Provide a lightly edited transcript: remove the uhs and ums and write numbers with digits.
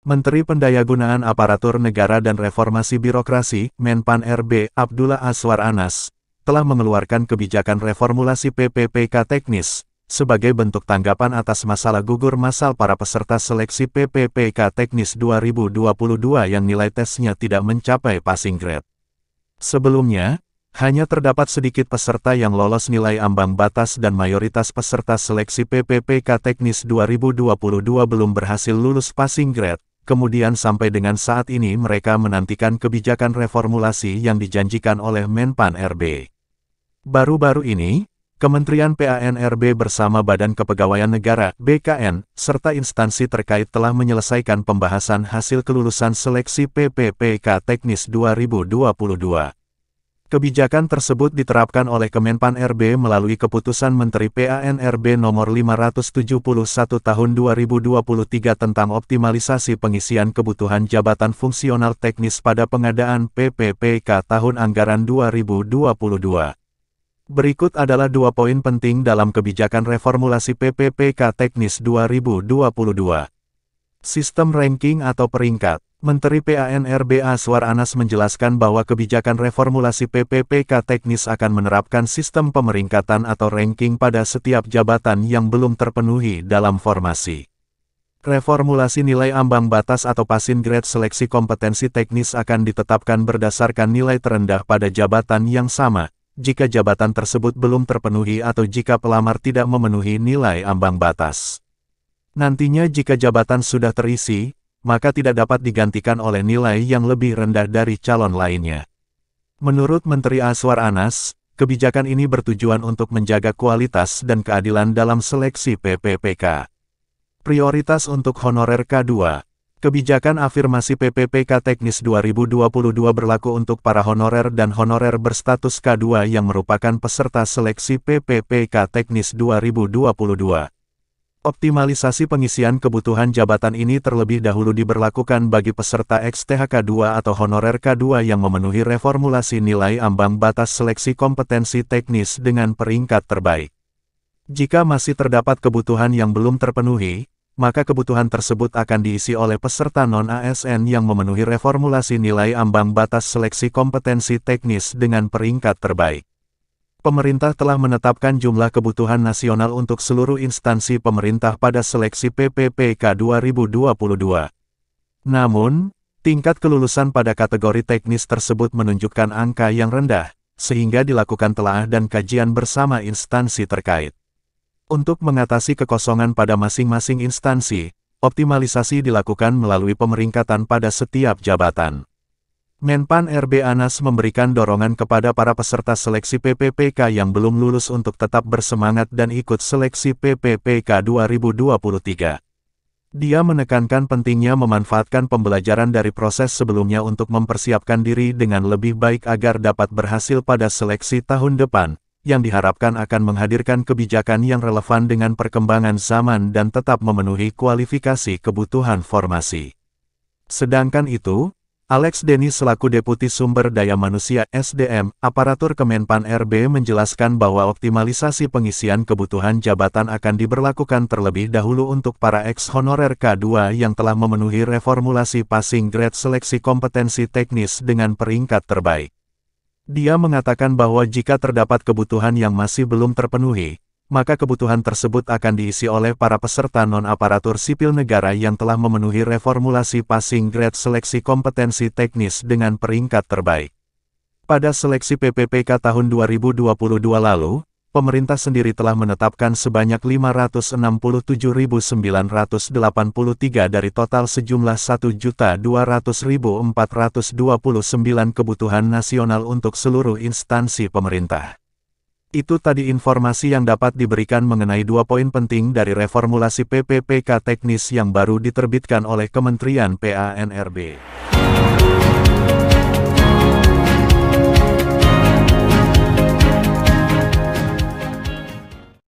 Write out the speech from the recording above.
Menteri Pendayagunaan Aparatur Negara dan Reformasi Birokrasi, Menpan RB, Abdullah Azwar Anas, telah mengeluarkan kebijakan reformulasi PPPK teknis, sebagai bentuk tanggapan atas masalah gugur massal para peserta seleksi PPPK teknis 2022 yang nilai tesnya tidak mencapai passing grade. Sebelumnya, hanya terdapat sedikit peserta yang lolos nilai ambang batas dan mayoritas peserta seleksi PPPK teknis 2022 belum berhasil lulus passing grade. Kemudian sampai dengan saat ini mereka menantikan kebijakan reformulasi yang dijanjikan oleh Menpan RB. Baru-baru ini, Kementerian PAN-RB bersama Badan Kepegawaian Negara (BKN) serta instansi terkait telah menyelesaikan pembahasan hasil kelulusan seleksi PPPK teknis 2022. Kebijakan tersebut diterapkan oleh Kemenpan RB melalui Keputusan Menteri PAN-RB Nomor 571 Tahun 2023 tentang optimalisasi pengisian kebutuhan jabatan fungsional teknis pada pengadaan PPPK tahun anggaran 2022. Berikut adalah 2 poin penting dalam kebijakan reformulasi PPPK teknis 2022. Sistem ranking atau peringkat. Menteri PAN-RB Azwar Anas menjelaskan bahwa kebijakan reformulasi PPPK teknis akan menerapkan sistem pemeringkatan atau ranking pada setiap jabatan yang belum terpenuhi dalam formasi. Reformulasi nilai ambang batas atau passing grade seleksi kompetensi teknis akan ditetapkan berdasarkan nilai terendah pada jabatan yang sama, jika jabatan tersebut belum terpenuhi atau jika pelamar tidak memenuhi nilai ambang batas. Nantinya jika jabatan sudah terisi, maka tidak dapat digantikan oleh nilai yang lebih rendah dari calon lainnya. Menurut Menteri Azwar Anas, kebijakan ini bertujuan untuk menjaga kualitas dan keadilan dalam seleksi PPPK. Prioritas untuk honorer K2. Kebijakan afirmasi PPPK teknis 2022 berlaku untuk para honorer dan honorer berstatus K2 yang merupakan peserta seleksi PPPK teknis 2022. Optimalisasi pengisian kebutuhan jabatan ini terlebih dahulu diberlakukan bagi peserta XTH-K2 atau honorer K2 yang memenuhi reformulasi nilai ambang batas seleksi kompetensi teknis dengan peringkat terbaik. Jika masih terdapat kebutuhan yang belum terpenuhi, maka kebutuhan tersebut akan diisi oleh peserta non-ASN yang memenuhi reformulasi nilai ambang batas seleksi kompetensi teknis dengan peringkat terbaik. Pemerintah telah menetapkan jumlah kebutuhan nasional untuk seluruh instansi pemerintah pada seleksi PPPK 2022. Namun, tingkat kelulusan pada kategori teknis tersebut menunjukkan angka yang rendah, sehingga dilakukan telaah dan kajian bersama instansi terkait. Untuk mengatasi kekosongan pada masing-masing instansi, optimalisasi dilakukan melalui pemeringkatan pada setiap jabatan. Menpan RB Anas memberikan dorongan kepada para peserta seleksi PPPK yang belum lulus untuk tetap bersemangat dan ikut seleksi PPPK 2023. Dia menekankan pentingnya memanfaatkan pembelajaran dari proses sebelumnya untuk mempersiapkan diri dengan lebih baik agar dapat berhasil pada seleksi tahun depan, yang diharapkan akan menghadirkan kebijakan yang relevan dengan perkembangan zaman dan tetap memenuhi kualifikasi kebutuhan formasi. Sedangkan itu, Alex Denny selaku Deputi Sumber Daya Manusia (SDM) Aparatur Kemenpan RB menjelaskan bahwa optimalisasi pengisian kebutuhan jabatan akan diberlakukan terlebih dahulu untuk para ex-honorer K2 yang telah memenuhi reformulasi passing grade seleksi kompetensi teknis dengan peringkat terbaik. Dia mengatakan bahwa jika terdapat kebutuhan yang masih belum terpenuhi, maka kebutuhan tersebut akan diisi oleh para peserta non-aparatur sipil negara yang telah memenuhi reformulasi passing grade seleksi kompetensi teknis dengan peringkat terbaik. Pada seleksi PPPK tahun 2022 lalu, pemerintah sendiri telah menetapkan sebanyak 567.983 dari total sejumlah 1.200.429 kebutuhan nasional untuk seluruh instansi pemerintah. Itu tadi informasi yang dapat diberikan mengenai 2 poin penting dari reformulasi PPPK teknis yang baru diterbitkan oleh Kementerian PAN-RB.